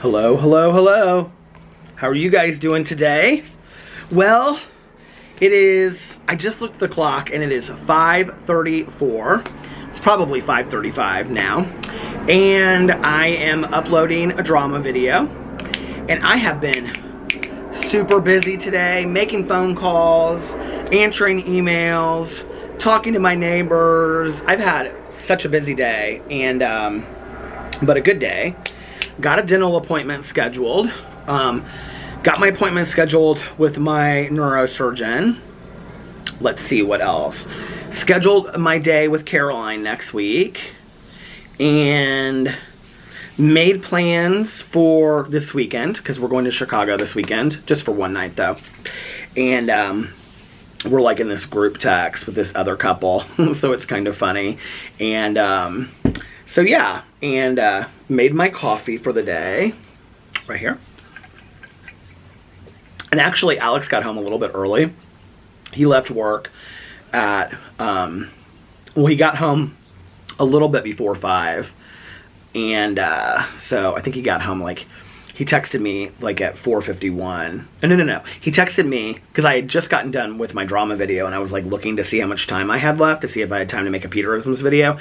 Hello, hello, hello. How are you guys doing today? Well, I just looked at the clock and it is 5:34. It's probably 5:35 now. And I am uploading a drama video. And I have been super busy today, making phone calls, answering emails, talking to my neighbors. I've had such a busy day, and but a good day. Got a dental appointment scheduled. Got my appointment scheduled with my neurosurgeon. Let's see what else. Scheduled my day with Caroline next week. And made plans for this weekend, because we're going to Chicago this weekend, just for one night though. And we're like in this group text with this other couple, so it's kind of funny. And so yeah, and made my coffee for the day, right here. And actually, Alex got home a little bit early. He left work at, well, he got home a little bit before 5. And so I think he got home like, he texted me like at 4:51. No. He texted me because I had just gotten done with my drama video and I was like looking to see how much time I had left to see if I had time to make a Peterisms video.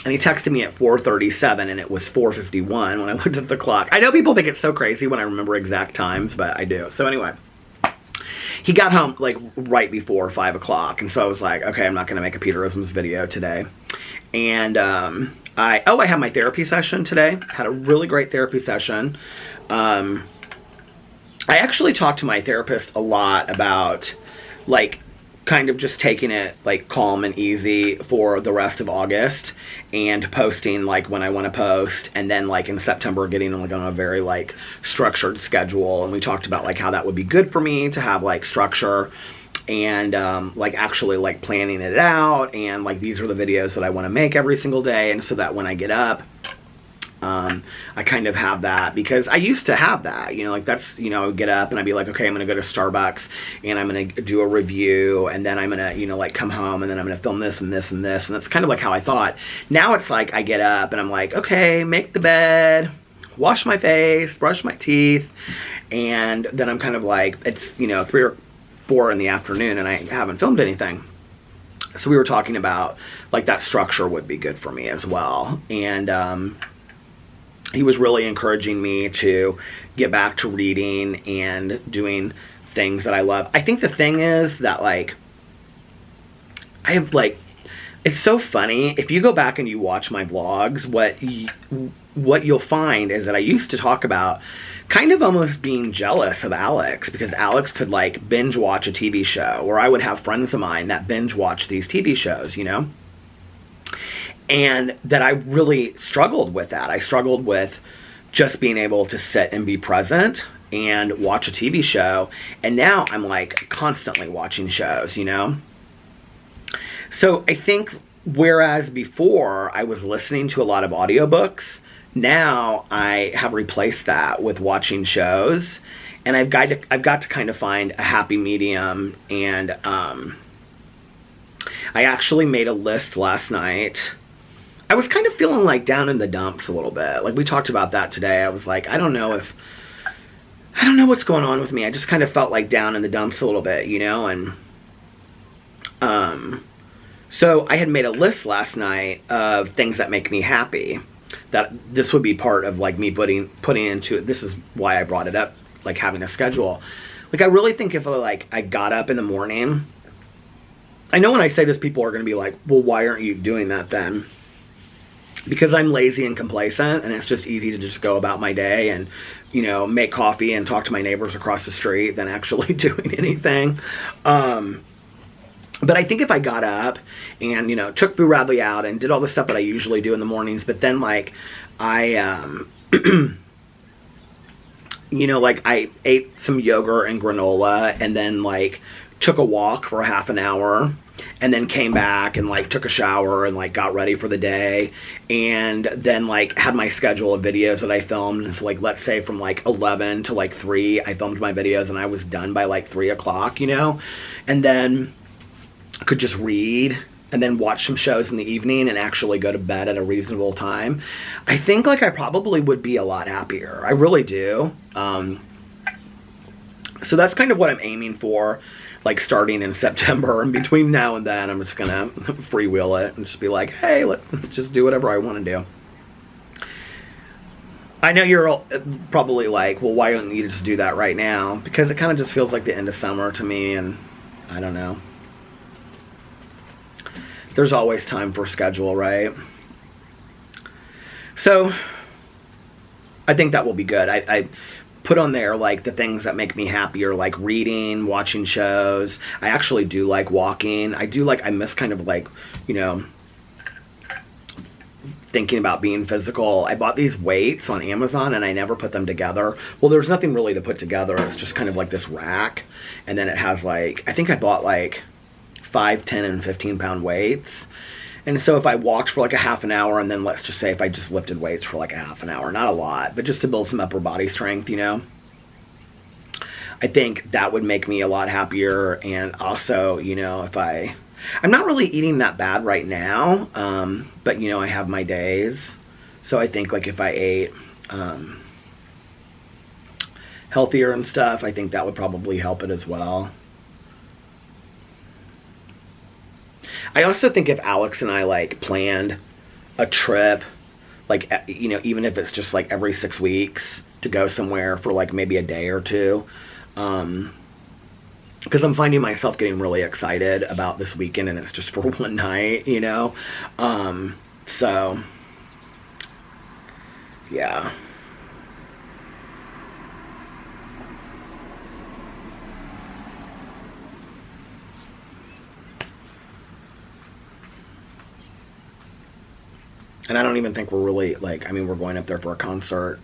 And he texted me at 4:37 and it was 4:51 when I looked at the clock. I know people think it's so crazy when I remember exact times, but I do. So anyway, he got home like right before 5 o'clock. And so I was like, okay, I'm not going to make a Peterisms video today. And I had my therapy session today. Had a really great therapy session. I actually talked to my therapist a lot about like kind of just taking it like calm and easy for the rest of August and posting like when I want to post, and then like in September getting like on a very like structured schedule. And we talked about like how that would be good for me to have like structure and like actually like planning it out, and like these are the videos that I want to make every single day, and so that when I get up I kind of have that, because I used to have that, you know, like that's, you know, I would get up and I'd be like, okay, I'm gonna go to Starbucks and I'm gonna do a review, and then I'm gonna, you know, like come home and then I'm gonna film this and this and this, and that's kind of like how I thought. Now it's like I get up and I'm like, okay, make the bed, wash my face, brush my teeth, and then I'm kind of like, it's, you know, 3 or 4 in the afternoon and I haven't filmed anything. So we were talking about like that structure would be good for me as well. And he was really encouraging me to get back to reading and doing things that I love. I think the thing is that like, I have like, it's so funny. If you go back and you watch my vlogs, what you'll find is that I used to talk about kind of almost being jealous of Alex, because Alex could like binge watch a TV show, or I would have friends of mine that binge watch these TV shows, you know? And that I really struggled with that. I struggled with just being able to sit and be present and watch a TV show. And now I'm like constantly watching shows, you know? So I think whereas before I was listening to a lot of audiobooks, now I have replaced that with watching shows. And I've got to kind of find a happy medium. And I actually made a list last night. I was kind of feeling like down in the dumps a little bit. Like we talked about that today. I was like, I don't know what's going on with me. I just kind of felt like down in the dumps a little bit, you know? And so I had made a list last night of things that make me happy. That this would be part of like me putting into it. This is why I brought it up, like having a schedule. Like I really think if I got up in the morning, I know when I say this, people are going to be like, well, why aren't you doing that then? Because I'm lazy and complacent, and it's just easy to just go about my day and, you know, make coffee and talk to my neighbors across the street than actually doing anything. But I think if I got up and, you know, took Boo Radley out and did all the stuff that I usually do in the mornings, but then like I, you know, like I ate some yogurt and granola and then like took a walk for half an hour, and then came back and like took a shower and like got ready for the day, and then like had my schedule of videos that I filmed. And so like, let's say from like 11 to like 3, I filmed my videos and I was done by like 3 o'clock, you know, and then I could just read and then watch some shows in the evening and actually go to bed at a reasonable time, I think like I probably would be a lot happier. I really do. So that's kind of what I'm aiming for, like starting in September. And between now and then, I'm just gonna freewheel it and just be like, hey, let's just do whatever I want to do. I know you're all probably like, well, why don't you just do that right now? Because it kind of just feels like the end of summer to me, and I don't know. There's always time for schedule, right? So I think that will be good. I put on there like the things that make me happier, like reading, watching shows. I actually do like walking. I miss kind of like, you know, thinking about being physical. I bought these weights on Amazon and I never put them together. Well, there's nothing really to put together. It's just kind of like this rack. And then it has like, I think I bought like 5, 10, and 15 pound weights. And so if I walked for like a half an hour, and then let's just say if I just lifted weights for like a half an hour, not a lot, but just to build some upper body strength, you know, I think that would make me a lot happier. And also, you know, if I'm not really eating that bad right now, but you know, I have my days. So I think like if I ate healthier and stuff, I think that would probably help it as well. I also think if Alex and I like planned a trip, like, you know, even if it's just like every 6 weeks to go somewhere for like maybe a day or two, because I'm finding myself getting really excited about this weekend and it's just for one night, you know? So, yeah. And I don't even think we're really, like, I mean, we're going up there for a concert.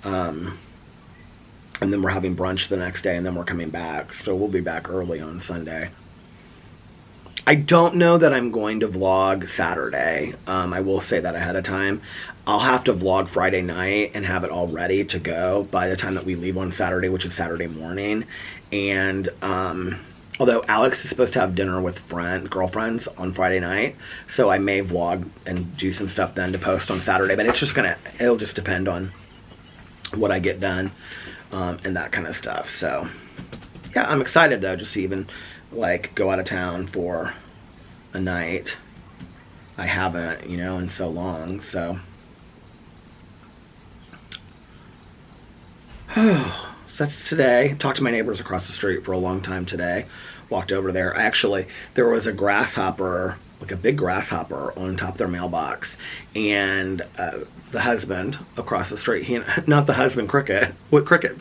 And then we're having brunch the next day, and then we're coming back. So we'll be back early on Sunday. I don't know that I'm going to vlog Saturday. I will say that ahead of time. I'll have to vlog Friday night and have it all ready to go by the time that we leave on Saturday, which is Saturday morning. And although Alex is supposed to have dinner with girlfriends on Friday night, so I may vlog and do some stuff then to post on Saturday. But it'll just depend on what I get done and that kind of stuff. So yeah, I'm excited though, just to even like go out of town for a night. I haven't, you know, in so long. So so that's today. Talked to my neighbors across the street for a long time today. Walked over there. There was a grasshopper, like a big grasshopper on top of their mailbox. And the husband across the street, not the husband cricket,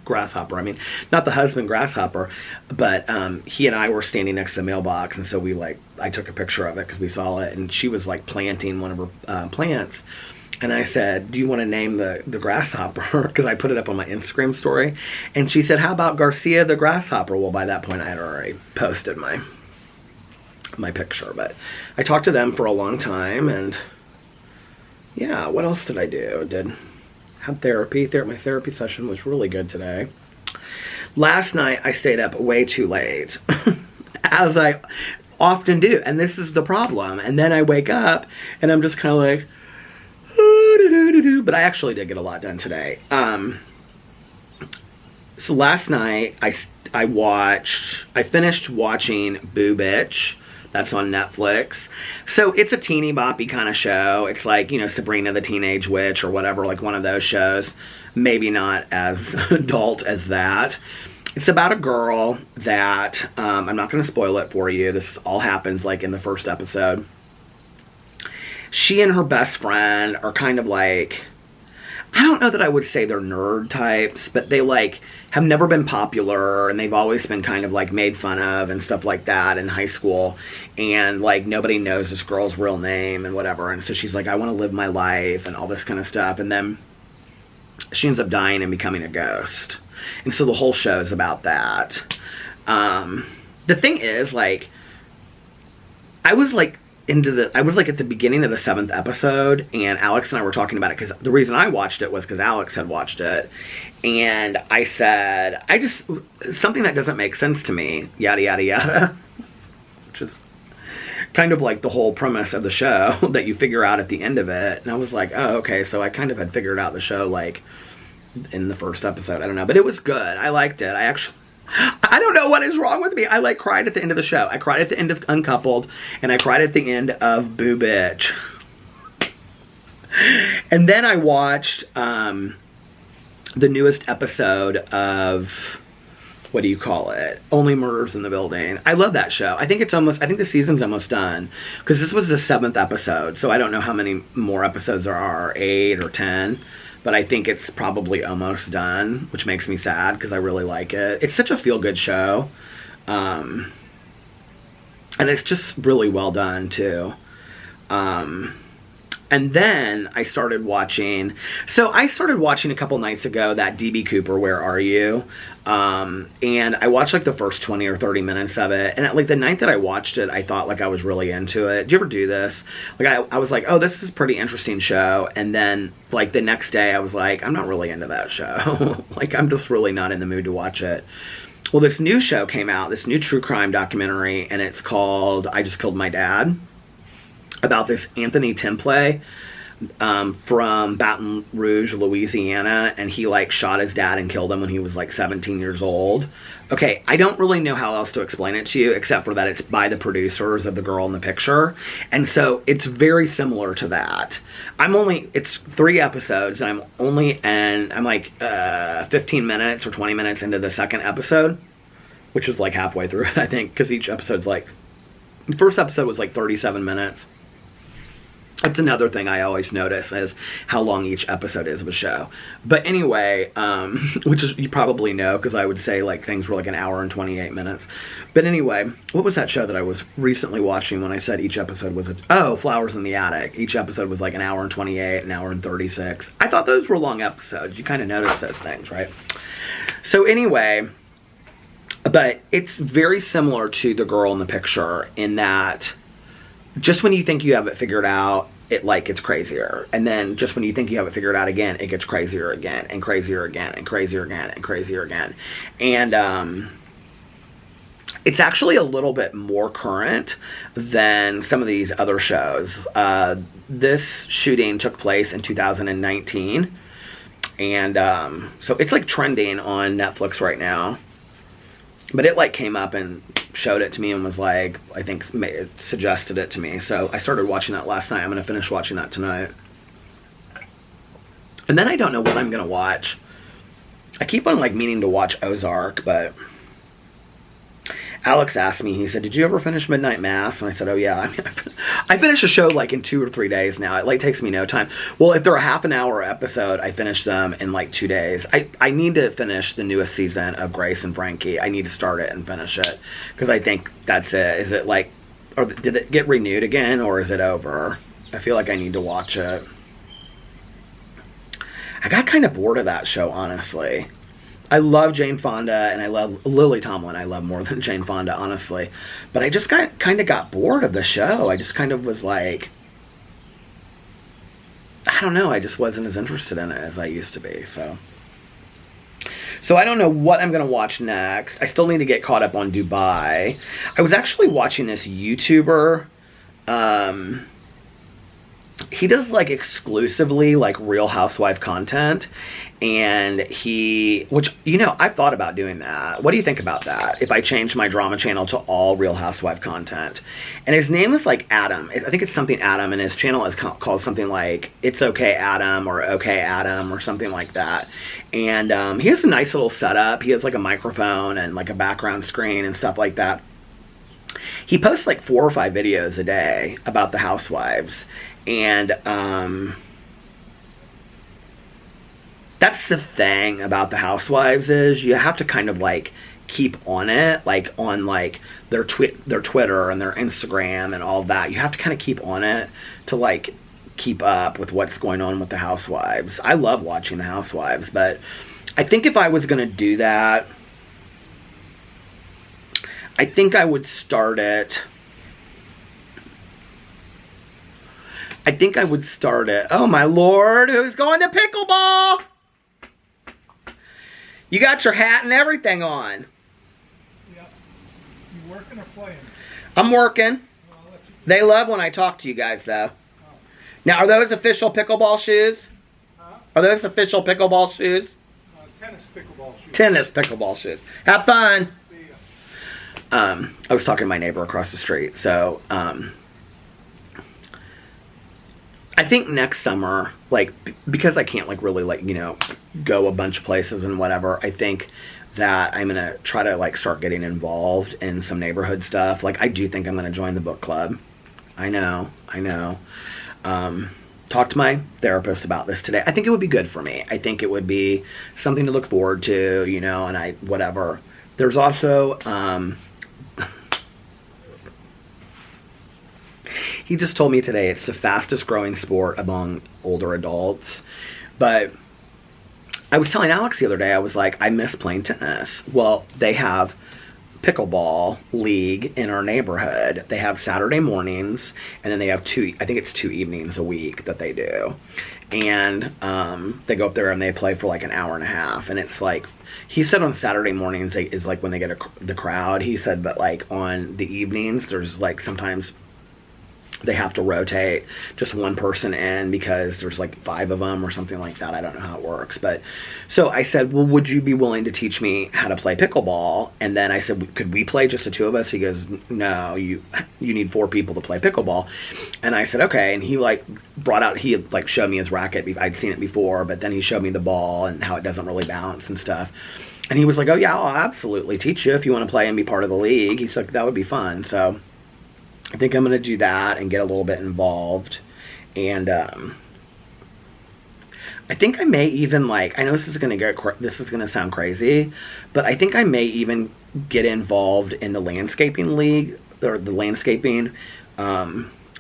grasshopper, I mean, not the husband grasshopper, but he and I were standing next to the mailbox. And so I took a picture of it because we saw it. And she was like planting one of her plants. And I said, do you want to name the grasshopper? Because I put it up on my Instagram story. And she said, how about Garcia the grasshopper? Well, by that point, I had already posted my picture. But I talked to them for a long time. And yeah, what else did I do? Had therapy. My therapy session was really good today. Last night, I stayed up way too late. As I often do. And this is the problem. And then I wake up and I'm just kind of like, but I actually did get a lot done today. So last night I finished watching Boo Bitch. That's on Netflix. So it's a teeny boppy kind of show. It's like, you know, Sabrina the Teenage Witch or whatever, like one of those shows. Maybe not as adult as that. It's about a girl that, I'm not going to spoil it for you. This all happens like in the first episode. She and her best friend are kind of like, I don't know that I would say they're nerd types, but they like have never been popular and they've always been kind of like made fun of and stuff like that in high school. And like nobody knows this girl's real name and whatever. And so she's like, I want to live my life and all this kind of stuff. And then she ends up dying and becoming a ghost. And so the whole show is about that. The thing is, like, I was like at the beginning of the 7th episode, and Alex and I were talking about it because the reason I watched it was because Alex had watched it. And I said, something that doesn't make sense to me, yada, yada, yada. Which is kind of like the whole premise of the show that you figure out at the end of it. And I was like, oh, okay, so I kind of had figured out the show like in the first episode. I don't know, but it was good. I liked it. I don't know what is wrong with me. I like cried at the end of the show. I cried at the end of Uncoupled, and I cried at the end of Boo Bitch. And then I watched the newest episode of, what do you call it? Only Murders in the Building. I love that show. I think the season's almost done. Because this was the 7th episode. So I don't know how many more episodes there are, 8 or 10. But I think it's probably almost done, which makes me sad because I really like it. It's such a feel-good show. And it's just really well done, too. And then I started watching... So I started watching a couple nights ago that D.B. Cooper, Where Are You? And I watched like the first 20 or 30 minutes of it. And like the night that I watched it, I thought like I was really into it. Do you ever do this? Like I was like, oh, this is a pretty interesting show. And then like the next day I was like, I'm not really into that show. Like I'm just really not in the mood to watch it. Well, this new show came out, this new true crime documentary, and it's called I Just Killed My Dad. About this Anthony Temple from Baton Rouge, Louisiana, and he like shot his dad and killed him when he was like 17 years old. Okay, I don't really know how else to explain it to you except for that it's by the producers of The Girl in the Picture, and so it's very similar to that. It's 3 episodes, and I'm like 15 minutes or 20 minutes into the second episode, which is like halfway through it, I think, because each episode's like, the first episode was like 37 minutes. That's another thing I always notice is how long each episode is of a show. But anyway, which is, you probably know, because I would say like things were like an hour and 28 minutes. But anyway, what was that show that I was recently watching when I said each episode was Flowers in the Attic. Each episode was like an hour and 28, an hour and 36. I thought those were long episodes. You kind of notice those things, right? So anyway, but it's very similar to The Girl in the Picture in that just when you think you have it figured out, it like gets crazier. And then just when you think you have it figured out again, it gets crazier again and crazier again and crazier again and crazier again. And it's actually a little bit more current than some of these other shows. This shooting took place in 2019. And so it's like trending on Netflix right now. But it like came up and showed it to me and was like, I think it suggested it to me. So I started watching that last night. I'm going to finish watching that tonight. And then I don't know what I'm going to watch. I keep on like meaning to watch Ozark, but Alex asked me, he said, did you ever finish Midnight Mass? And I said, oh yeah. I mean, I finish a show like in 2 or 3 days now. It like takes me no time. Well, if they're a half an hour episode, I finish them in like 2 days. I need to finish the newest season of Grace and Frankie. I need to start it and finish it. Because I think that's it. Is it like, or did it get renewed again, or is it over? I feel like I need to watch it. I got kind of bored of that show, honestly. I love Jane Fonda, and I love Lily Tomlin. I love more than Jane Fonda, honestly. But I just kind of got bored of the show. I just kind of was like, I don't know. I just wasn't as interested in it as I used to be. So I don't know what I'm going to watch next. I still need to get caught up on Dubai. I was actually watching this YouTuber. He does like exclusively like Real Housewife content, and which, you know, I've thought about doing that. What do you think about that? If I change my drama channel to all Real Housewife content? And his name is like Adam. I think it's something Adam, and his channel is called something like It's Okay Adam or Okay Adam or something like that. And he has a nice little setup. He has like a microphone and like a background screen and stuff like that. He posts like 4 or 5 videos a day about the housewives. And that's the thing about the housewives is you have to kind of like keep on it, like on like their Twitter and their Instagram and all that. You have to kind of keep on it to like keep up with what's going on with the housewives. I love watching the housewives, but I think if I was going to do that, I think I would start it. Oh my lord, who's going to pickleball? You got your hat and everything on. Yep. You working or playing? I'm working. Well, I'll let you They love when I talk to you guys, though. Now, are those official pickleball shoes? Huh? Are those official pickleball shoes? Tennis pickleball shoes. Tennis pickleball shoes. Have fun. See ya. I was talking to my neighbor across the street, so I think next summer, like, because I can't, like, really, like, you know, go a bunch of places and whatever, I think that I'm gonna try to, like, start getting involved in some neighborhood stuff. Like, I do think I'm gonna join the book club. I know. Talked to my therapist about this today. I think it would be good for me. I think it would be something to look forward to, you know, and whatever. There's also, he just told me today it's the fastest growing sport among older adults. But I was telling Alex the other day, I was like, I miss playing tennis. Well, they have pickleball league in our neighborhood. They have Saturday mornings, and then they have two evenings a week that they do. And they go up there and they play for like an hour and a half. And it's like, he said on Saturday mornings is like when they get the crowd. He said, but like on the evenings, there's like sometimes they have to rotate just one person in because there's like 5 of them or something like that. I don't know how it works. But so I said, well, would you be willing to teach me how to play pickleball? And then I said, could we play just the 2 of us? He goes, no, you need 4 people to play pickleball. And I said, okay. And he like brought out, he had like showed me his racket. I'd seen it before, but then he showed me the ball and how it doesn't really bounce and stuff. And he was like, oh yeah, I'll absolutely teach you if you want to play and be part of the league. He's like, that would be fun. So I think I'm going to do that and get a little bit involved. And I think I may even, like, I know this is going to sound crazy, but I think I may even get involved in the landscaping league, or the landscaping,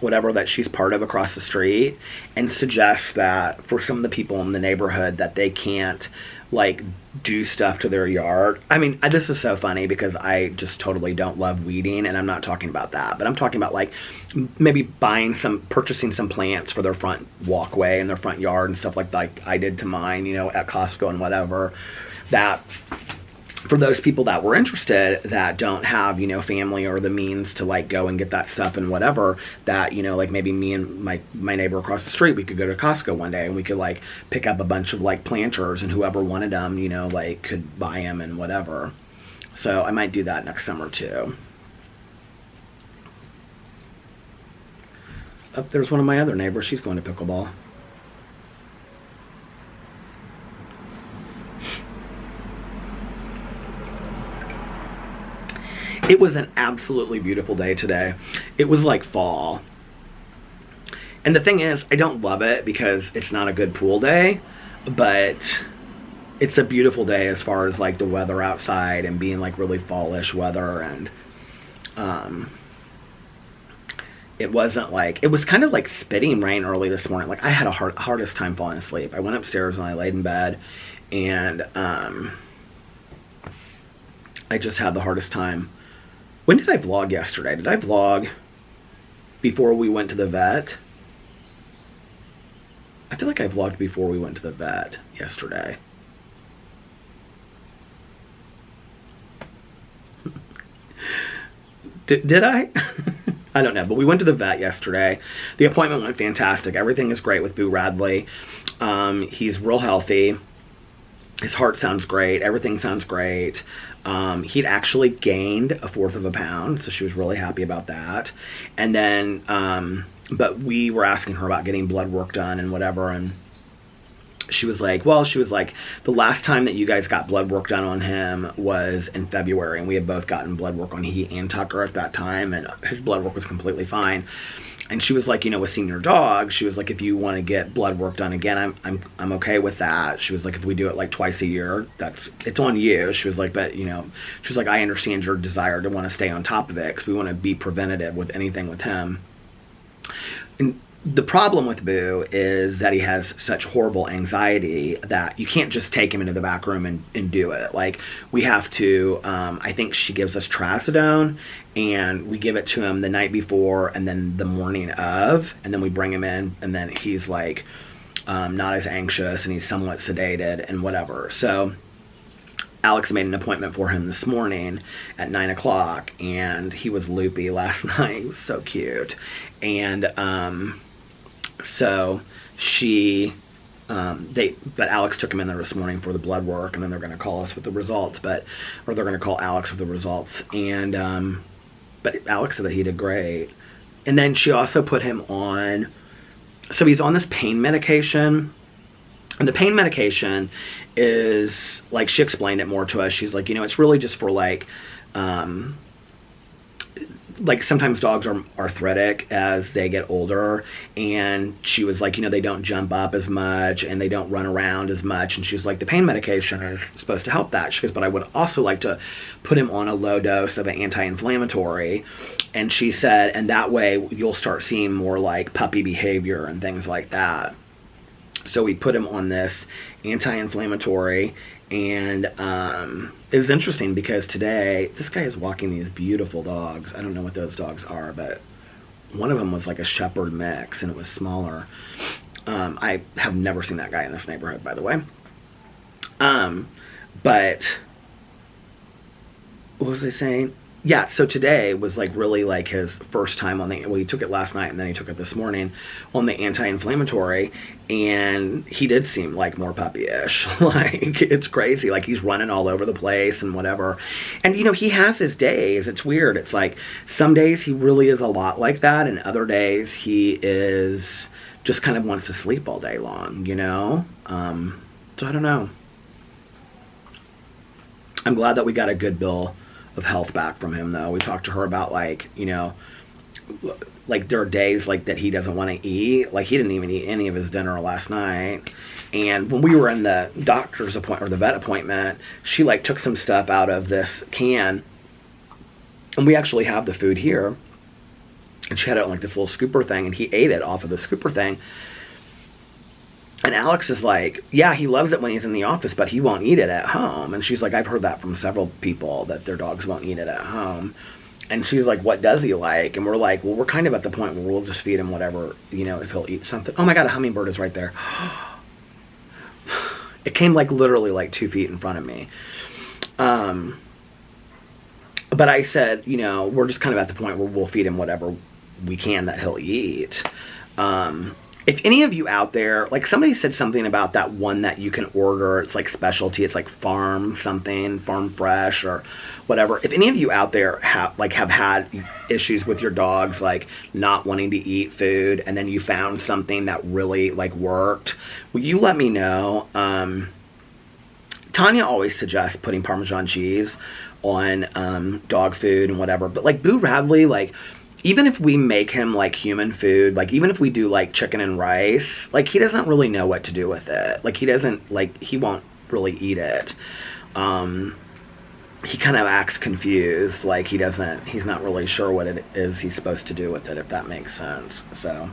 whatever that she's part of across the street, and suggest that for some of the people in the neighborhood that they can't, like, do stuff to their yard. I mean, this is so funny because I just totally don't love weeding, and I'm not talking about that, but I'm talking about like maybe purchasing some plants for their front walkway and their front yard and stuff like I did to mine, you know, at Costco and whatever. That for those people that were interested that don't have, you know, family or the means to like go and get that stuff and whatever, that, you know, like maybe me and my neighbor across the street, we could go to Costco one day and we could like pick up a bunch of like planters, and whoever wanted them, you know, like could buy them and whatever. So I might do that next summer too. Oh, there's one of my other neighbors. She's going to pickleball. It was an absolutely beautiful day today. It was like fall. And the thing is, I don't love it because it's not a good pool day, but it's a beautiful day as far as like the weather outside and being like really fallish weather. And it wasn't like, it was kind of like spitting rain early this morning. Like I had a hardest time falling asleep. I went upstairs and I laid in bed, and I just had the hardest time. When did I vlog yesterday? Did I vlog before we went to the vet? I feel like I vlogged before we went to the vet yesterday. Did I? I don't know, but we went to the vet yesterday. The appointment went fantastic. Everything is great with Boo Radley. He's real healthy. His heart sounds great. Everything sounds great. He'd actually gained 1/4 of a pound, so she was really happy about that. And then, but we were asking her about getting blood work done and whatever, and she was like, the last time that you guys got blood work done on him was in February, and we had both gotten blood work on he and Tucker at that time, and his blood work was completely fine. And she was like, you know, with senior dogs, she was like, if you want to get blood work done again, I'm okay with that. She was like, if we do it like twice a year, it's on you. She was like, but you know, she was like, I understand your desire to want to stay on top of it because we want to be preventative with anything with him. And the problem with Boo is that he has such horrible anxiety that you can't just take him into the back room and do it. Like, we have to, I think she gives us trazodone, and we give it to him the night before and then the morning of, and then we bring him in, and then he's like not as anxious and he's somewhat sedated and whatever. So Alex made an appointment for him this morning at 9 o'clock, and he was loopy last night. He was so cute. And so she, but Alex took him in there this morning for the blood work, and then they're going to call us with the results, or they're going to call Alex with the results. And, but Alex said that he did great. And then she also put him on, so he's on this pain medication. And the pain medication is, like, she explained it more to us. She's like, it's really just for, like sometimes dogs are arthritic as they get older. And she was like, they don't jump up as much and they don't run around as much. And she's like, the pain medication is supposed to help that. She goes, but I would also like to put him on a low dose of an anti-inflammatory. And she said, and that way you'll start seeing more, like, puppy behavior and things like that. So we put him on this anti-inflammatory, and it was interesting because today, this guy is walking these beautiful dogs. I don't know what those dogs are, but one of them was like a shepherd mix, and it was smaller. I have never seen that guy in this neighborhood, by the way. But what was I saying? Yeah, so today was, like, really, like, his first time on the, well, he took it last night and then he took it this morning on the anti-inflammatory, and he did seem, like, more puppy-ish. Like, it's crazy. Like, he's running all over the place and whatever. And, he has his days. It's weird. It's like, some days he really is a lot like that, and other days he is just kind of wants to sleep all day long, So I don't know. I'm glad that we got a good bill of health back from him, though. We talked to her about, like, like, there are days, like, that he doesn't want to eat. Like, he didn't even eat any of his dinner last night. And when we were in the doctor's appointment, or the vet appointment, she, like, took some stuff out of this can, and we actually have the food here, and she had it on, like, this little scooper thing, and he ate it off of the scooper thing. And Alex is like, yeah, he loves it when he's in the office, but he won't eat it at home. And she's like, I've heard that from several people, that their dogs won't eat it at home. And she's like, what does he like? And we're like, well, we're kind of at the point where we'll just feed him whatever, if he'll eat something. Oh my God, a hummingbird is right there. It came, like, literally, like, 2 feet in front of me. But I said, we're just kind of at the point where we'll feed him whatever we can that he'll eat. If any of you out there, like, somebody said something about that one that you can order, it's like specialty, it's like farm fresh or whatever. If any of you out there have had issues with your dogs, like, not wanting to eat food, and then you found something that really, like, worked, will you let me know? Tanya always suggests putting Parmesan cheese on dog food and whatever, but, like, Boo Radley, like, even if we make him, like, human food, like, even if we do, like, chicken and rice, like, he doesn't really know what to do with it. Like, he doesn't, like, he won't really eat it. He kind of acts confused, like, he's not really sure what it is he's supposed to do with it, if that makes sense. So,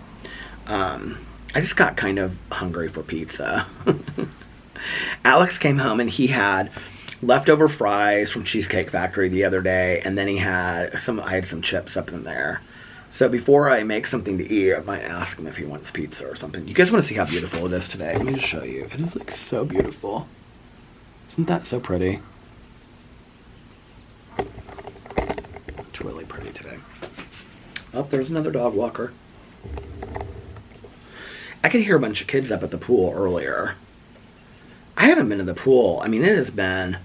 I just got kind of hungry for pizza. Alex came home and he had leftover fries from Cheesecake Factory the other day, and then I had some chips up in there. So before I make something to eat, I might ask him if he wants pizza or something. You guys want to see how beautiful it is today? Let me just show you. It is, like, so beautiful. Isn't that so pretty? It's really pretty today. Oh, there's another dog walker. I could hear a bunch of kids up at the pool earlier. I haven't been to the pool. I mean, it's been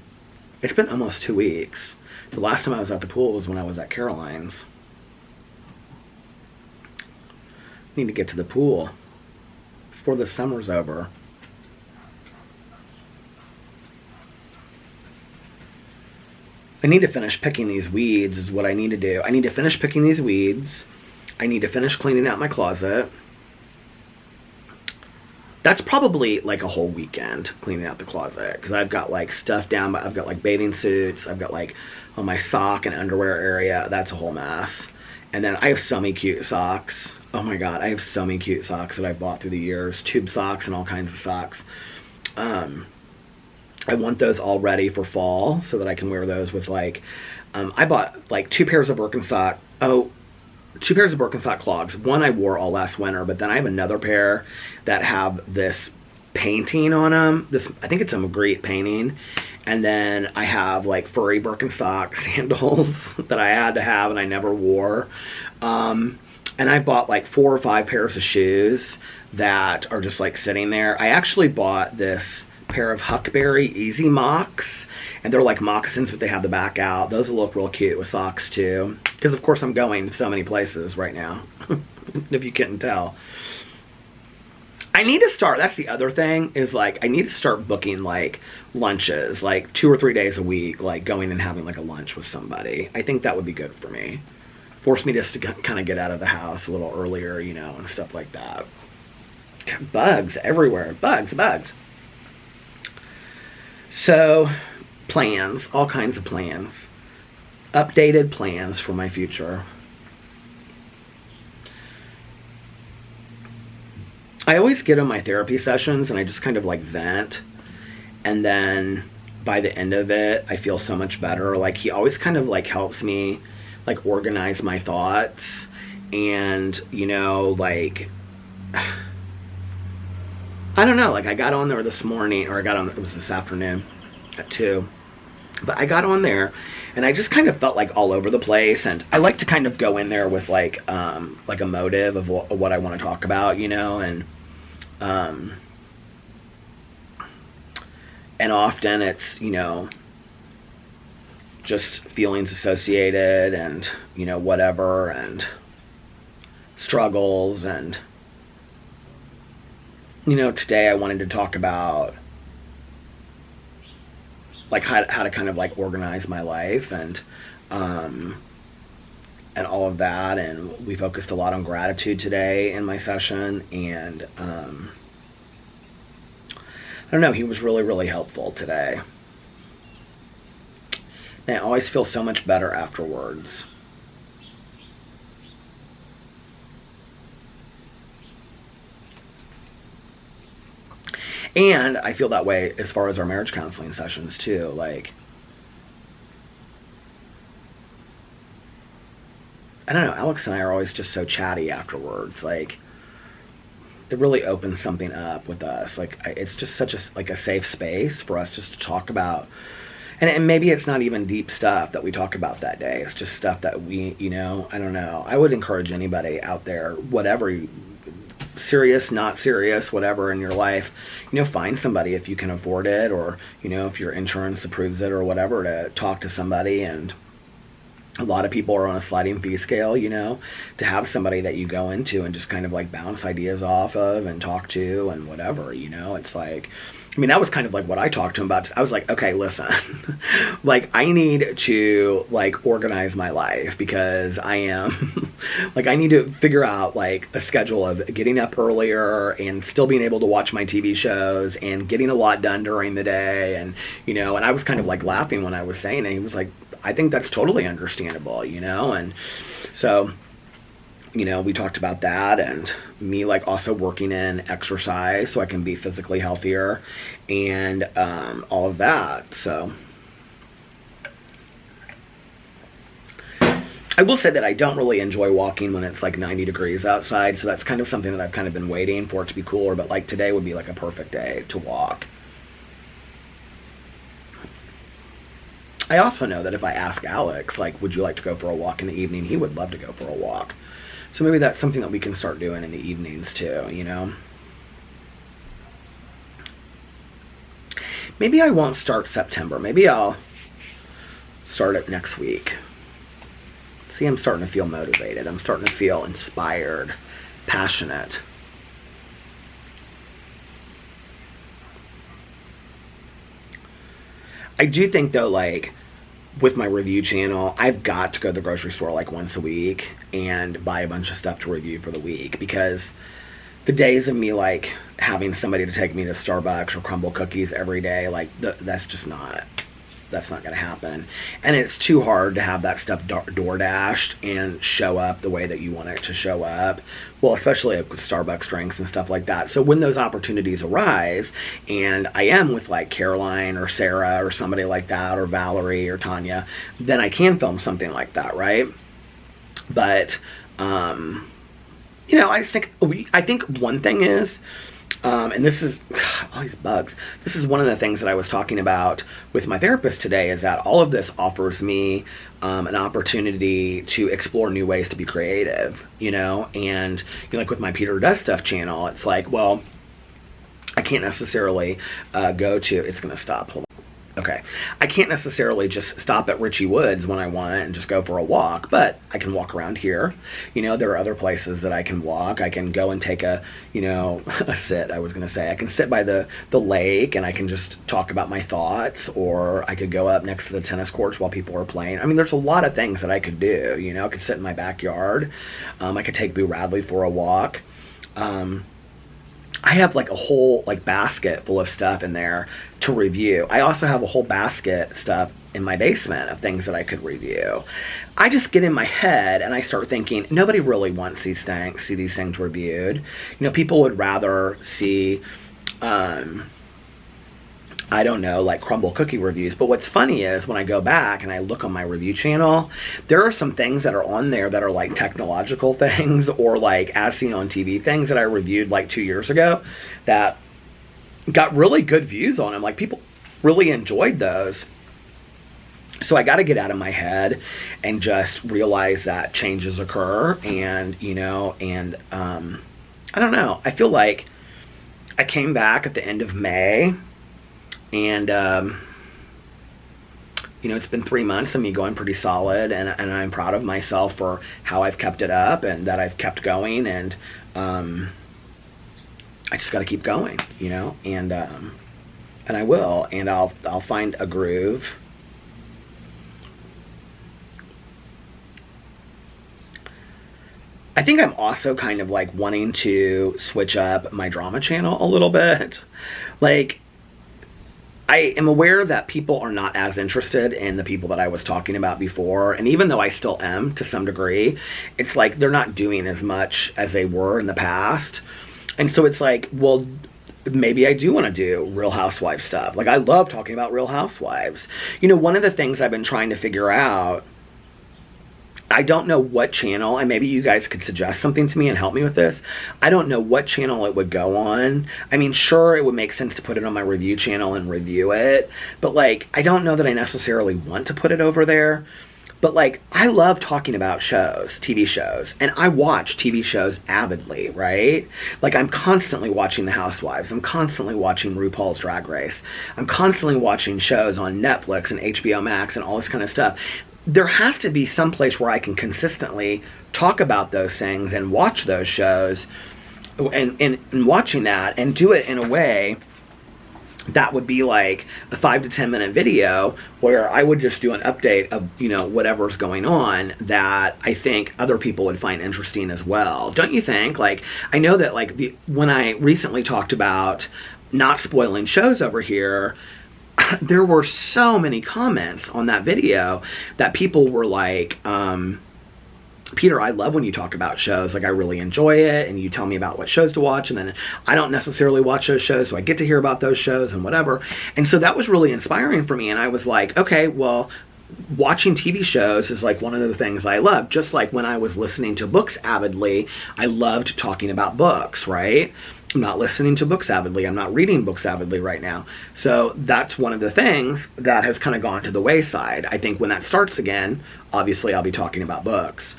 almost 2 weeks. The last time I was at the pool was when I was at Caroline's. I need to get to the pool before the summer's over. I need to finish picking these weeds is what I need to do. I need to finish picking these weeds. I need to finish cleaning out my closet. That's probably, like, a whole weekend cleaning out the closet, because I've got, like, stuff down, but I've got, like, bathing suits, I've got, like, on my sock and underwear area. That's a whole mess. And then I have so many cute socks. Oh my God, I have so many cute socks that I've bought through the years. Tube socks and all kinds of socks. I want those all ready for fall so that I can wear those with, like, I bought, like, 2 pairs of Birkenstock. Oh, 2 pairs of Birkenstock clogs. One I wore all last winter, but then I have another pair that have this painting on them. I think it's a Magritte painting, And then I have like furry Birkenstock sandals that I had to have and I never wore. And I bought like 4 or 5 pairs of shoes that are just like sitting there. I actually bought this pair of Huckberry Easy Mocks, and they're like moccasins, but they have the back out. Those will look real cute with socks too, because of course I'm going so many places right now. If you couldn't tell, I need to start, that's the other thing, is like I need to start booking like lunches, like 2 or 3 days a week, like going and having like a lunch with somebody. I think that would be good for me. Force me just to kind of get out of the house a little earlier, you know, and stuff like that. Bugs everywhere. Bugs. So, plans. All kinds of plans. Updated plans for my future. I always get on my therapy sessions and I just kind of like vent. And then by the end of it, I feel so much better. Like he always kind of like helps me like organize my thoughts. And, you know, like... I don't know, like I got on there this morning, or it was this afternoon at 2. But I got on there and I just kind of felt like all over the place, and I like to kind of go in there with like a motive of what I want to talk about, you know, and often it's, you know, just feelings associated and, you know, whatever, and struggles. And you know, today I wanted to talk about like how to kind of like organize my life and all of that. And we focused a lot on gratitude today in my session, and I don't know, he was really, really helpful today. And I always feel so much better afterwards. And I feel that way as far as our marriage counseling sessions too. Like, I don't know, Alex and I are always just so chatty afterwards. Like, it really opens something up with us. Like, it's just such a safe space for us just to talk about. And maybe it's not even deep stuff that we talk about that day. It's just stuff that we, you know, I don't know. I would encourage anybody out there, whatever serious, not serious, whatever in your life, you know, find somebody if you can afford it, or, you know, if your insurance approves it or whatever, to talk to somebody. And a lot of people are on a sliding fee scale, you know, to have somebody that you go into and just kind of like bounce ideas off of and talk to and whatever, you know. It's like, I mean, that was kind of like what I talked to him about. I was like, okay, listen, like I need to like organize my life, because I am like, I need to figure out like a schedule of getting up earlier and still being able to watch my TV shows and getting a lot done during the day. And, you know, and I was kind of like laughing when I was saying it. He was like, I think that's totally understandable, you know. And so, you know, we talked about that, and me like also working in exercise so I can be physically healthier, and all of that. So I will say that I don't really enjoy walking when it's like 90 degrees outside, so that's kind of something that I've kind of been waiting for it to be cooler. But like today would be like a perfect day to walk. I also know that if I ask Alex, like, would you like to go for a walk in the evening, he would love to go for a walk. So maybe that's something that we can start doing in the evenings too, you know. Maybe I won't start September. Maybe I'll start it next week. See, I'm starting to feel motivated. I'm starting to feel inspired, passionate. I do think though, like, with my review channel, I've got to go to the grocery store like once a week and buy a bunch of stuff to review for the week, because the days of me like having somebody to take me to Starbucks or Crumble Cookies every day, like that's not going to happen. And it's too hard to have that stuff door dashed and show up the way that you want it to show up. Well, especially with Starbucks drinks and stuff like that. So when those opportunities arise, and I am with like Caroline or Sarah or somebody like that, or Valerie or Tanya, then I can film something like that, right? But, you know, I think one thing is, And this is, all these bugs. This is one of the things that I was talking about with my therapist today, is that all of this offers me an opportunity to explore new ways to be creative, you know? And, you know, like with my Peter Does Stuff channel, it's like, well, I can't necessarily go to, it's going to stop, hold on. Okay, I can't necessarily just stop at Richie Woods when I want and just go for a walk, but I can walk around here. You know, there are other places that I can walk. I can go and take a, you know, a sit, I was going to say. I can sit by the lake and I can just talk about my thoughts, or I could go up next to the tennis courts while people are playing. I mean, there's a lot of things that I could do, you know. I could sit in my backyard. I could take Boo Radley for a walk. I have like a whole like basket full of stuff in there to review. I also have a whole basket stuff in my basement of things that I could review. I just get in my head and I start thinking, nobody really wants see these things reviewed. You know, people would rather see, I don't know, like crumble cookie reviews. But what's funny is when I go back and I look on my review channel, there are some things that are on there that are like technological things, or like as seen on TV things that I reviewed like 2 years ago that got really good views on them. Like people really enjoyed those. So I got to get out of my head and just realize that changes occur. And, you know, and I don't know. I feel like I came back at the end of May. And, you know, it's been 3 months of me going pretty solid, and I'm proud of myself for how I've kept it up and that I've kept going, and I just got to keep going, you know, and I will, and I'll find a groove. I think I'm also kind of like wanting to switch up my drama channel a little bit. Like, I am aware that people are not as interested in the people that I was talking about before, and even though I still am to some degree, it's like they're not doing as much as they were in the past. And so it's like, well, maybe I do want to do Real Housewives stuff. Like, I love talking about Real Housewives. You know, one of the things I've been trying to figure out, I don't know what channel, and maybe you guys could suggest something to me and help me with this. I don't know what channel it would go on. I mean, sure, it would make sense to put it on my review channel and review it, but like, I don't know that I necessarily want to put it over there. But like, I love talking about shows, TV shows, and I watch TV shows avidly, right? Like, I'm constantly watching The Housewives. I'm constantly watching RuPaul's Drag Race. I'm constantly watching shows on Netflix and HBO Max and all this kind of stuff. There has to be some place where I can consistently talk about those things and watch those shows, and watching that and do it in a way that would be like a 5 to 10 minute video where I would just do an update of, you know, whatever's going on that I think other people would find interesting as well. Don't you think? Like, I know that like when I recently talked about not spoiling shows over here, there were so many comments on that video that people were like, Peter, I love when you talk about shows. Like, I really enjoy it, and you tell me about what shows to watch, and then I don't necessarily watch those shows, so I get to hear about those shows and whatever. And so that was really inspiring for me, and I was like, okay, well, watching TV shows is like one of the things I love. Just like when I was listening to books avidly, I loved talking about books, right? I'm not listening to books avidly. I'm not reading books avidly right now. So that's one of the things that has kind of gone to the wayside. I think when that starts again, obviously I'll be talking about books.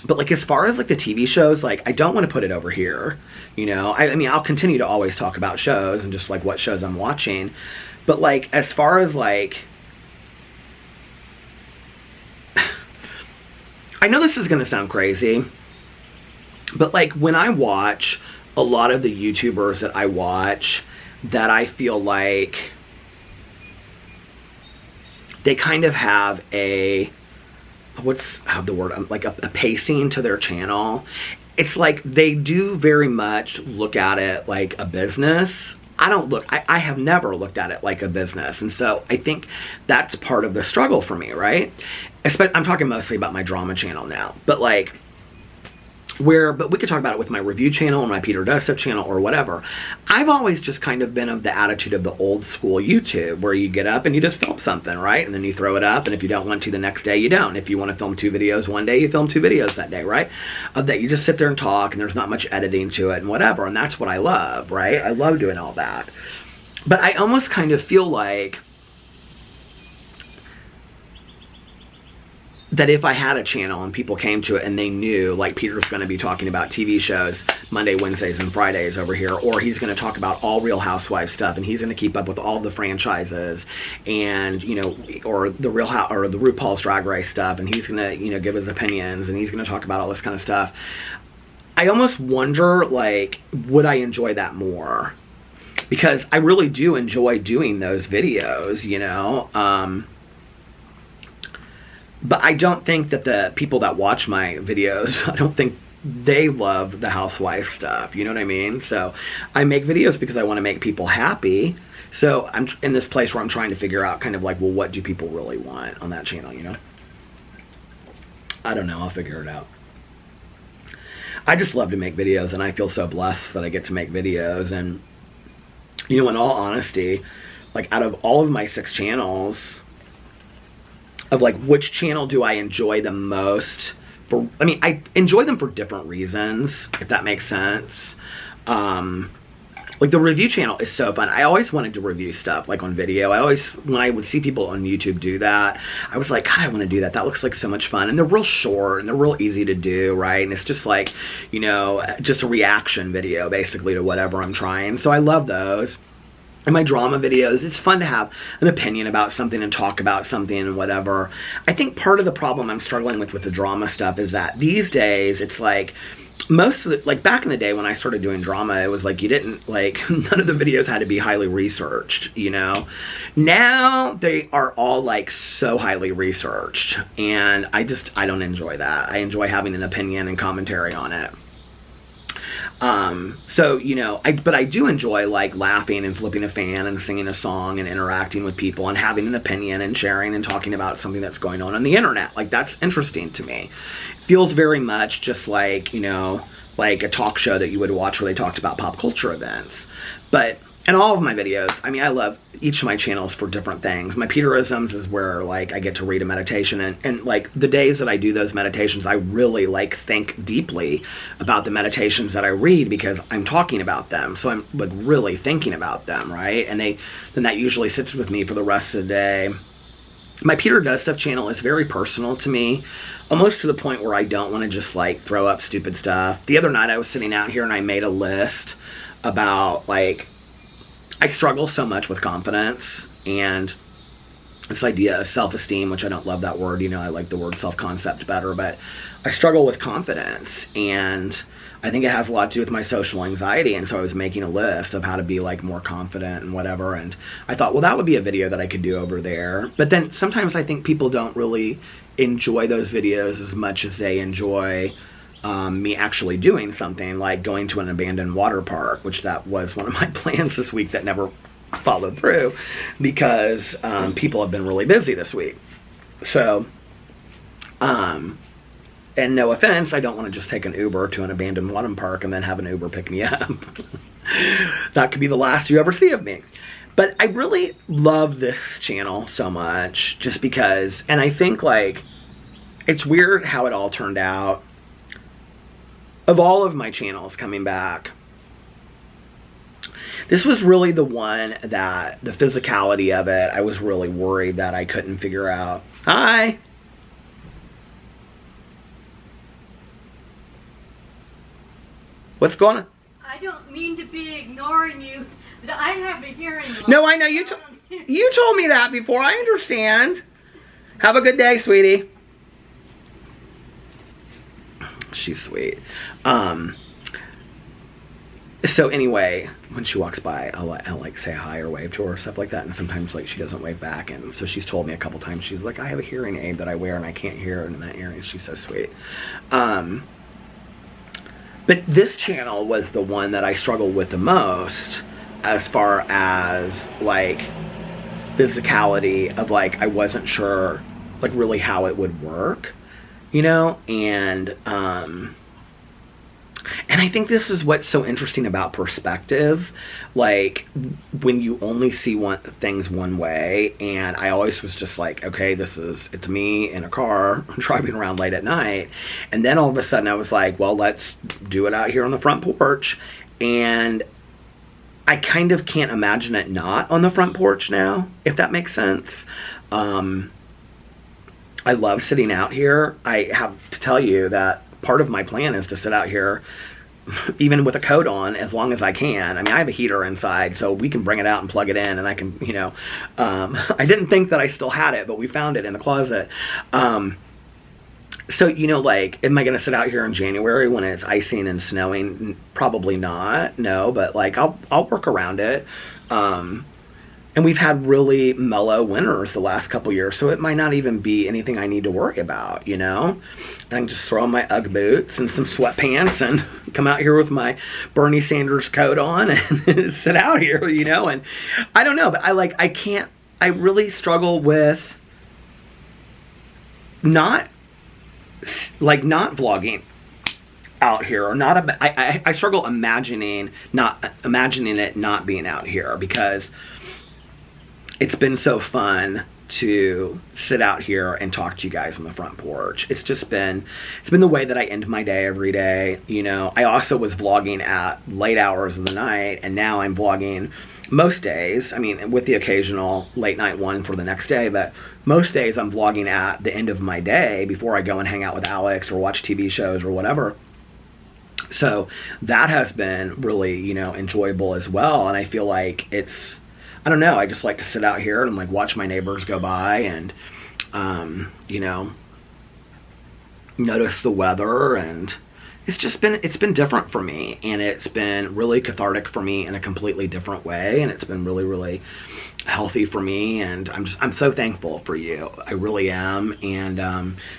But like, as far as like the TV shows, like, I don't want to put it over here. You know, I mean, I'll continue to always talk about shows and just like what shows I'm watching. But like, as far as like, I know this is going to sound crazy, but like, when I watch a lot of the YouTubers that I watch, that I feel like they kind of have a, what's the word, like a pacing to their channel. It's like they do very much look at it like a business. I have never looked at it like a business. And so I think that's part of the struggle for me, right? I'm talking mostly about my drama channel now. But like, but we could talk about it with my review channel or my Peter Does Stuff channel or whatever. I've always just kind of been of the attitude of the old school YouTube, where you get up and you just film something, right? And then you throw it up, and if you don't want to the next day, you don't. If you want to film 2 videos one day, you film 2 videos that day, right? That you just sit there and talk, and there's not much editing to it and whatever, and that's what I love, right? I love doing all that. But I almost kind of feel like that if I had a channel and people came to it and they knew, like, Peter's going to be talking about TV shows Monday, Wednesdays, and Fridays over here, or he's going to talk about all Real Housewives stuff, and he's going to keep up with all the franchises, and, you know, or the or the RuPaul's Drag Race stuff, and he's going to, you know, give his opinions, and he's going to talk about all this kind of stuff. I almost wonder, like, would I enjoy that more? Because I really do enjoy doing those videos, you know. But I don't think that the people that watch my videos, I don't think they love the housewife stuff. You know what I mean? So I make videos because I want to make people happy. So I'm in this place where I'm trying to figure out kind of like, well, what do people really want on that channel, you know? I don't know. I'll figure it out. I just love to make videos, and I feel so blessed that I get to make videos. And, you know, in all honesty, like, out of all of my 6 channels, of like which channel do I enjoy the most for, I mean, I enjoy them for different reasons, if that makes sense. Like the review channel is so fun. I always wanted to review stuff like on video. When I would see people on YouTube do that, I was like, God, I want to do that. That looks like so much fun. And they're real short and they're real easy to do, right? And it's just like, you know, just a reaction video basically to whatever I'm trying. So I love those. In my drama videos, it's fun to have an opinion about something and talk about something and whatever. I think part of the problem I'm struggling with the drama stuff is that these days, it's like, most of the, like back in the day when I started doing drama, it was like you didn't, like, none of the videos had to be highly researched, you know? Now, they are all, like, so highly researched, and I don't enjoy that. I enjoy having an opinion and commentary on it. So, you know, but I do enjoy, like, laughing and flipping a fan and singing a song and interacting with people and having an opinion and sharing and talking about something that's going on the internet. Like, that's interesting to me. It feels very much just like, you know, like a talk show that you would watch where they talked about pop culture events. But in all of my videos, I mean, I love each of my channels for different things. My Peterisms is where, like, I get to read a meditation, and like, the days that I do those meditations, I really, like, think deeply about the meditations that I read because I'm talking about them. So I'm, like, really thinking about them, right? And then that usually sits with me for the rest of the day. My Peter Does Stuff channel is very personal to me, almost to the point where I don't want to just, like, throw up stupid stuff. The other night I was sitting out here and I made a list about, like, I struggle so much with confidence and this idea of self-esteem, which I don't love that word. You know, I like the word self-concept better, but I struggle with confidence, and I think it has a lot to do with my social anxiety. And so I was making a list of how to be, like, more confident and whatever. And I thought, well, that would be a video that I could do over there. But then sometimes I think people don't really enjoy those videos as much as they enjoy me actually doing something, like going to an abandoned water park, which that was one of my plans this week that never followed through because people have been really busy this week. So, and no offense, I don't want to just take an Uber to an abandoned water park and then have an Uber pick me up. That could be the last you ever see of me. But I really love this channel so much just because, and I think, like, it's weird how it all turned out. Of all of my channels coming back, this was really the one that the physicality of it, I was really worried that I couldn't figure out. Hi. What's going on? I don't mean to be ignoring you, but I have a hearing loss. No, I know. You told me that before. I understand. Have a good day, sweetie. She's sweet. So anyway, when she walks by, I'll like say hi or wave to her or stuff like that, and sometimes, like, she doesn't wave back, and so she's told me a couple times, she's like, I have a hearing aid that I wear and I can't hear in that area. She's so sweet. But this channel was the one that I struggled with the most as far as, like, physicality of, like, I wasn't sure, like, really how it would work. You know, and And I think this is what's so interesting about perspective. Like, when you only see things one way, and I always was just like, okay, it's me in a car driving around late at night. And then all of a sudden I was like, well, let's do it out here on the front porch. And I kind of can't imagine it not on the front porch now, if that makes sense. I love sitting out here. I have to tell you that part of my plan is to sit out here even with a coat on as long as I can. I mean, I have a heater inside, so we can bring it out and plug it in, and I can, I didn't think that I still had it, but we found it in the closet. So, like, am I going to sit out here in January when it's icing and snowing? Probably not, no, but like, I'll work around it. And we've had really mellow winters the last couple years, so it might not even be anything I need to worry about, And I can just throw on my Ugg boots and some sweatpants and come out here with my Bernie Sanders coat on and sit out here, And I don't know, but I really struggle with not vlogging out here, or I struggle imagining it not being out here, because it's been so fun to sit out here and talk to you guys on the front porch. It's been the way that I end my day every day. I also was vlogging at late hours of the night, and now I'm vlogging most days. I mean, with the occasional late night one for the next day, but most days I'm vlogging at the end of my day before I go and hang out with Alex or watch TV shows or whatever. So that has been really, enjoyable as well. And I feel like I don't know, I just like to sit out here and like watch my neighbors go by and, notice the weather, and it's been different for me, and it's been really cathartic for me in a completely different way, and it's been really, really healthy for me, and I'm so thankful for you. I really am. And,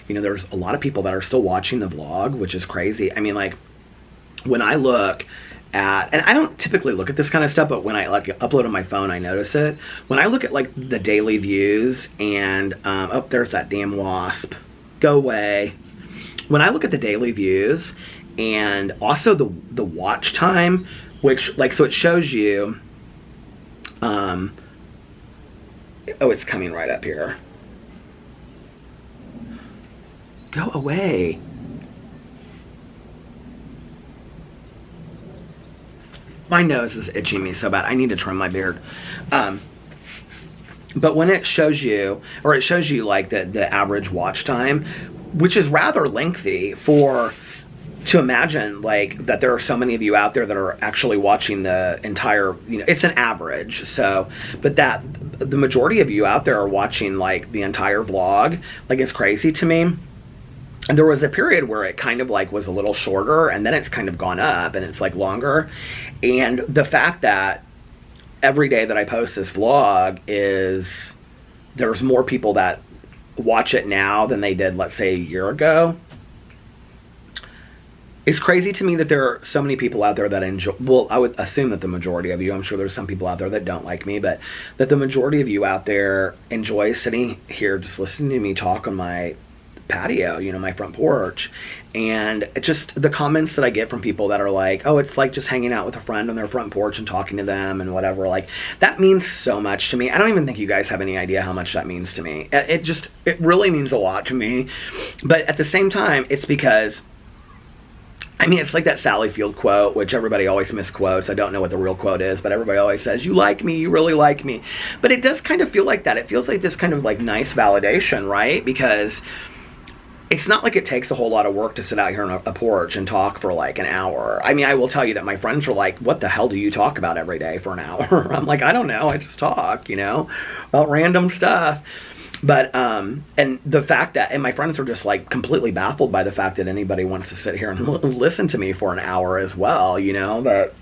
there's a lot of people that are still watching the vlog, which is crazy. I mean, like, when I look at, and I don't typically look at this kind of stuff, but when I like upload on my phone, I notice it. When I look at like the daily views, and oh, there's that damn wasp. Go away. When I look at the daily views, and also the watch time, which, like, so it shows you, oh, it's coming right up here. Go away. My nose is itching me so bad. I need to trim my beard. But when it shows you like the average watch time, which is rather lengthy to imagine, like, that there are so many of you out there that are actually watching the entire, it's an average. So, but that the majority of you out there are watching like the entire vlog, like, it's crazy to me. And there was a period where it kind of like was a little shorter, and then it's kind of gone up and it's like longer. And the fact that every day that I post this vlog there's more people that watch it now than they did, let's say, a year ago. It's crazy to me that there are so many people out there that enjoy, well, I would assume that the majority of you, I'm sure there's some people out there that don't like me, but that the majority of you out there enjoy sitting here just listening to me talk on my patio, my front porch. And just the comments that I get from people that are like, oh, it's like just hanging out with a friend on their front porch and talking to them and whatever, like, that means so much to me. I don't even think you guys have any idea how much that means to me. It really means a lot to me. But at the same time, it's because, I mean, it's like that Sally Field quote, which everybody always misquotes. I don't know what the real quote is, but everybody always says, you like me, you really like me. But it does kind of feel like that. It feels like this kind of like nice validation, right? Because it's not like it takes a whole lot of work to sit out here on a porch and talk for like an hour. I mean, I will tell you that my friends are like, what the hell do you talk about every day for an hour? I'm like, I don't know. I just talk, about random stuff. But, and the fact that, and my friends are just like completely baffled by the fact that anybody wants to sit here and listen to me for an hour as well, but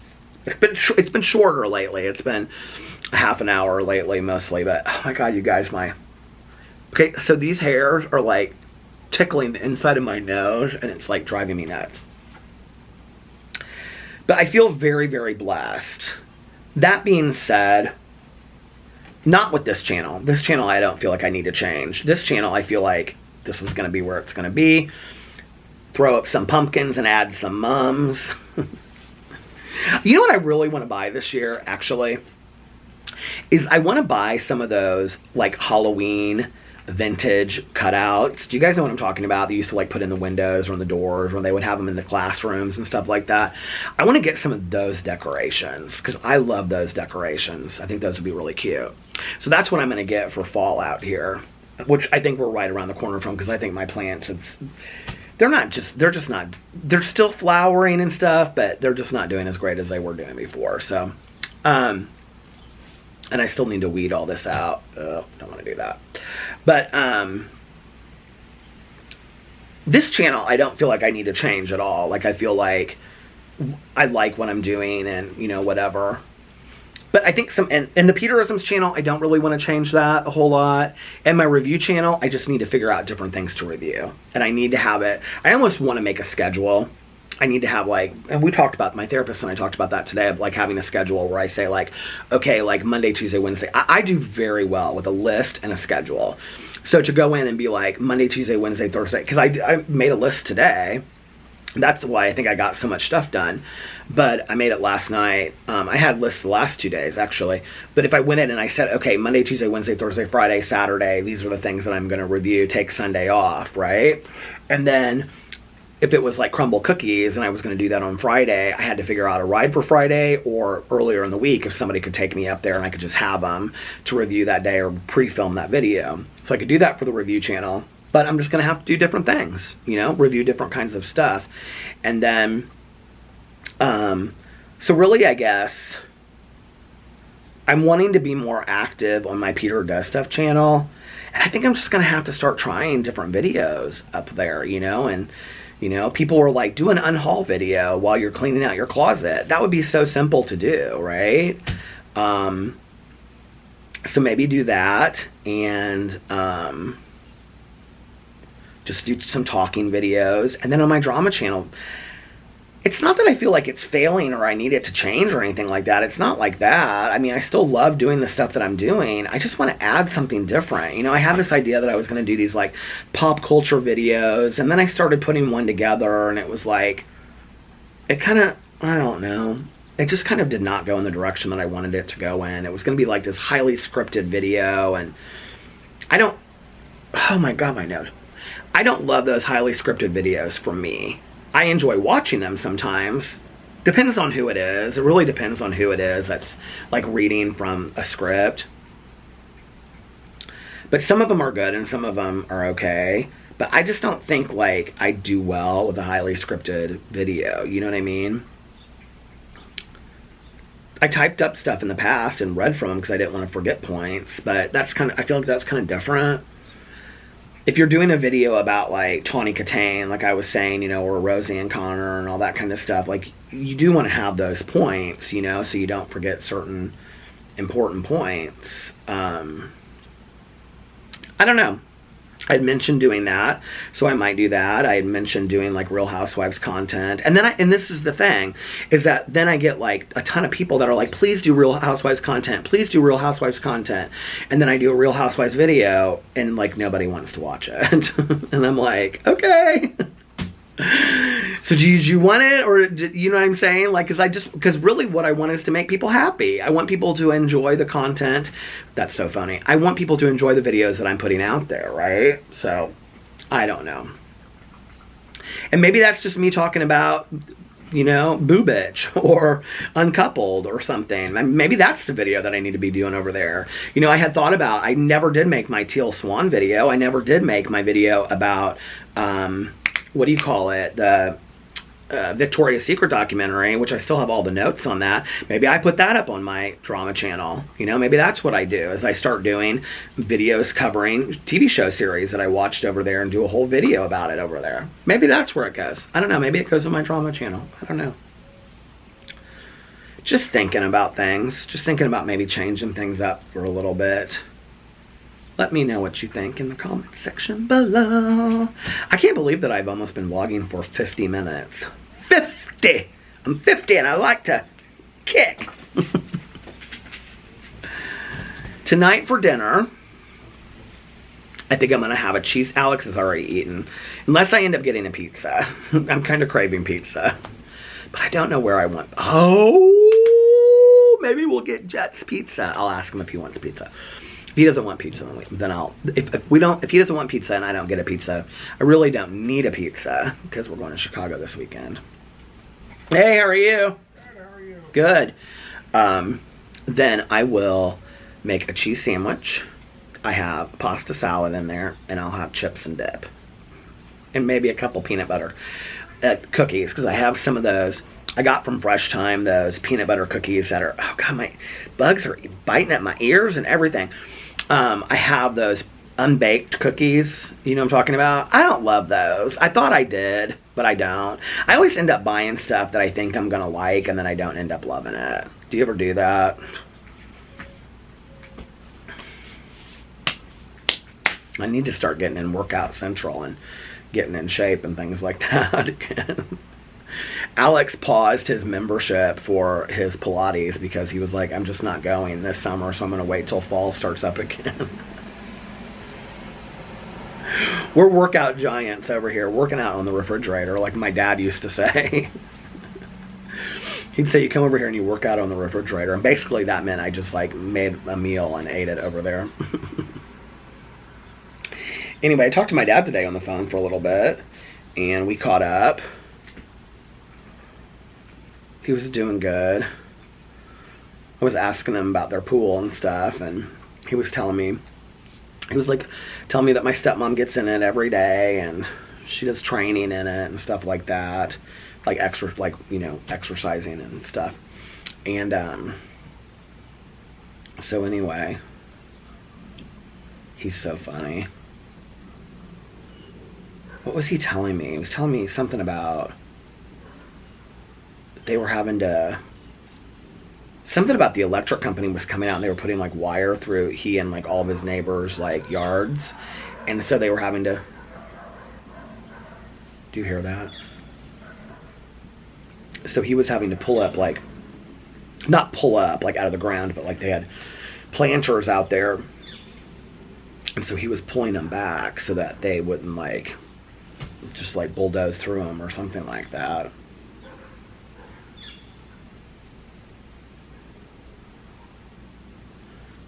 it's been shorter lately. It's been a half an hour lately mostly, but oh my God, you guys, okay, so these hairs are like tickling the inside of my nose, and it's like driving me nuts. But I feel very, very blessed. That being said, not with this channel. This channel I don't feel like I need to change. This channel I feel like this is going to be where it's going to be. throw up some pumpkins and add some mums. You know what I really want to buy this year, actually? Is I want to buy some of those, like, Halloween vintage cutouts. Do you guys know what I'm talking about? They used to, like, put in the windows or in the doors, or they would have them in the classrooms and stuff like that. I want to get some of those decorations, because I love those decorations. I think those would be really cute. So that's what I'm going to get for fall out here, which I think we're right around the corner from, because I think my plants, they're still flowering and stuff, but they're just not doing as great as they were doing before. So, and I still need to weed all this out. Don't want to do that. But this channel, I don't feel like I need to change at all. Like, I feel like I like what I'm doing and, you know, whatever. But I think and the Peterisms channel, I don't really want to change that a whole lot. And my review channel, I just need to figure out different things to review. And I need to have it. I almost want to make a schedule. I need to have, like, and we talked about, my therapist and I talked about that today, of like having a schedule where I say, like, okay, like Monday, Tuesday, Wednesday. I do very well with a list and a schedule. So to go in and be like Monday, Tuesday, Wednesday, Thursday, because I made a list today. That's why I think I got so much stuff done. But I made it last night. I had lists the last 2 days, actually. But if I went in and I said, okay, Monday, Tuesday, Wednesday, Thursday, Friday, Saturday, these are the things that I'm going to review, take Sunday off, right? And then if it was like crumble cookies and I was going to do that on Friday, I had to figure out a ride for Friday, or earlier in the week if somebody could take me up there and I could just have them to review that day or pre-film that video. So I could do that for the review channel. But I'm just going to have to do different things, you know, review different kinds of stuff. And then, so really, I guess, I'm wanting to be more active on my Peter Does Stuff channel. And I think I'm just going to have to start trying different videos up there, you know. And, you know, people were like, do an unhaul video while you're cleaning out your closet. That would be so simple to do, right? So maybe do that. And, just do some talking videos. And then on my drama channel, it's not that I feel like it's failing or I need it to change or anything like that. It's not like that. I mean, I still love doing the stuff that I'm doing. I just want to add something different. You know, I had this idea that I was going to do these like pop culture videos, and then I started putting one together and it was like, it kind of, I don't know. It just kind of did not go in the direction that I wanted it to go in. It was going to be like this highly scripted video, and oh my God, my note. I don't love those highly scripted videos for me. I enjoy watching them sometimes. Depends on who it is. It really depends on who it is that's like reading from a script. But some of them are good and some of them are okay. But I just don't think like I do well with a highly scripted video. You know what I mean? I typed up stuff in the past and read from them because I didn't want to forget points. But that's kind of, I feel like that's kind of different. If you're doing a video about like Tawny Katane, like I was saying, you know, or Rosie and Connor and all that kind of stuff, like you do want to have those points, you know, so you don't forget certain important points. I don't know. I'd mentioned doing that, so I might do that. I had mentioned doing like Real Housewives content, and then and this is the thing, is that then I get like a ton of people that are like, please do Real Housewives content, please do Real Housewives content, and then I do a Real Housewives video, and like nobody wants to watch it, and I'm like, okay. So do you want it, or you know what I'm saying? Like, because really what I want is to make people happy. I want people to enjoy the content. That's so funny. I want people to enjoy the videos that I'm putting out there, right? So, I don't know. And maybe that's just me talking about, you know, Boo Bitch or Uncoupled or something. Maybe that's the video that I need to be doing over there. You know, I had thought about, I never did make my Teal Swan video. I never did make my video about, what do you call it? The Victoria's Secret documentary, which I still have all the notes on that. Maybe I put that up on my drama channel. You know, maybe that's what I do, is I start doing videos covering TV show series that I watched over there and do a whole video about it over there. Maybe that's where it goes. I don't know. Maybe it goes on my drama channel. I don't know. Just thinking about things. Just thinking about maybe changing things up for a little bit. Let me know what you think in the comment section below. I can't believe that I've almost been vlogging for 50 minutes. 50! I'm 50 and I like to kick. Tonight for dinner, I think I'm going to have a cheese. Alex has already eaten. Unless I end up getting a pizza. I'm kind of craving pizza. But I don't know where I want. Oh, maybe we'll get Jet's pizza. I'll ask him if he wants pizza. If he doesn't want pizza, then I'll. If he doesn't want pizza and I don't get a pizza, I really don't need a pizza because we're going to Chicago this weekend. Hey, how are you? Good, how are you? Good. Then I will make a cheese sandwich. I have pasta salad in there, and I'll have chips and dip, and maybe a couple peanut butter cookies because I have some of those. I got from Fresh Time those peanut butter cookies that are, oh god, my bugs are biting at my ears and everything. I have those unbaked cookies, you know what I'm talking about? I don't love those. I thought I did, but I don't. I always end up buying stuff that I think I'm gonna like, and then I don't end up loving it. Do you ever do that? I need to start getting in Workout Central and getting in shape and things like that again. Alex paused his membership for his Pilates because he was like, I'm just not going this summer, so I'm going to wait till fall starts up again. We're workout giants over here, working out on the refrigerator, like my dad used to say. He'd say, you come over here and you work out on the refrigerator. And basically that meant I just like made a meal and ate it over there. Anyway, I talked to my dad today on the phone for a little bit, and we caught up. He was doing good. I was asking him about their pool and stuff, and he was telling me that my stepmom gets in it every day, and she does training in it and stuff like that, like exercising and stuff. And so anyway, he's so funny. What was he telling me? He was telling me something about they were having to, something about the electric company was coming out and they were putting like wire through he and like all of his neighbors like yards, and so they were having to, do you hear that? So he was having to pull up, like not pull up like out of the ground, but like they had planters out there, and so he was pulling them back so that they wouldn't like just like bulldoze through them or something like that.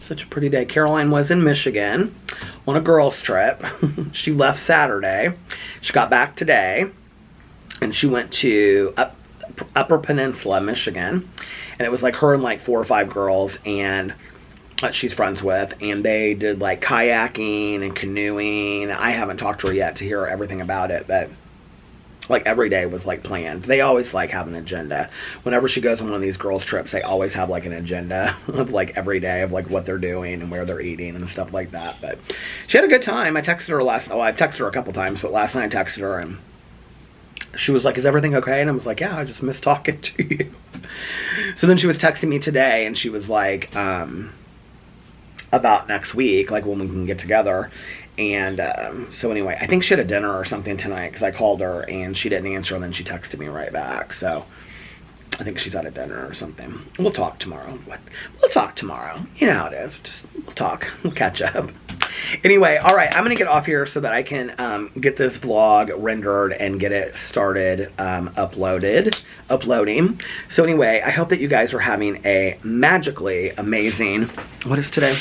Such a pretty day. Caroline was in Michigan on a girls' trip. She left Saturday. She got back today, and she went to Upper Peninsula, Michigan, and it was like her and like 4 or 5 girls and that she's friends with, and they did like kayaking and canoeing. I haven't talked to her yet to hear everything about it, but like every day was like planned. They always like have an agenda. Whenever she goes on one of these girls trips, they always have like an agenda of like every day of like what they're doing and where they're eating and stuff like that. But she had a good time. I texted her I've texted her a couple times, but last night I texted her and she was like, is everything okay? And I was like, yeah, I just miss talking to you. So then she was texting me today and she was like, about next week, like when we can get together. And so anyway, I think she had a dinner or something tonight because I called her and she didn't answer, and then she texted me right back. So I think she's at a dinner or something. We'll talk tomorrow. We'll talk tomorrow. You know how it is. Just we'll talk. We'll catch up. Anyway, all right, I'm going to get off here so that I can get this vlog rendered and get it started uploading. So anyway, I hope that you guys are having a magically amazing, what is today?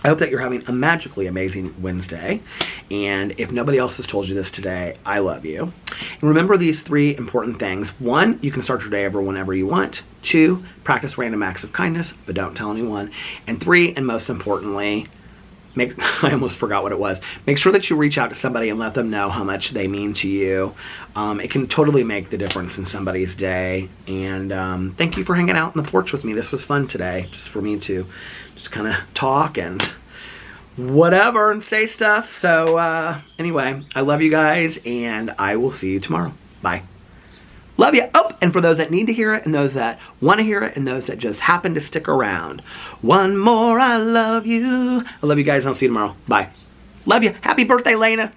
I hope that you're having a magically amazing Wednesday. And if nobody else has told you this today, I love you. And remember these 3 important things. 1, you can start your day over whenever you want. 2, practice random acts of kindness, but don't tell anyone. And 3, and most importantly, I almost forgot what it was. Make sure that you reach out to somebody and let them know how much they mean to you. It can totally make the difference in somebody's day. And thank you for hanging out on the porch with me. This was fun today, just for me to just kind of talk and whatever and say stuff. So anyway, I love you guys, and I will see you tomorrow. Bye. Love you. Oh, and for those that need to hear it, and those that want to hear it, and those that just happen to stick around, one more, I love you. I love you guys, and I'll see you tomorrow. Bye. Love you. Happy birthday, Lena.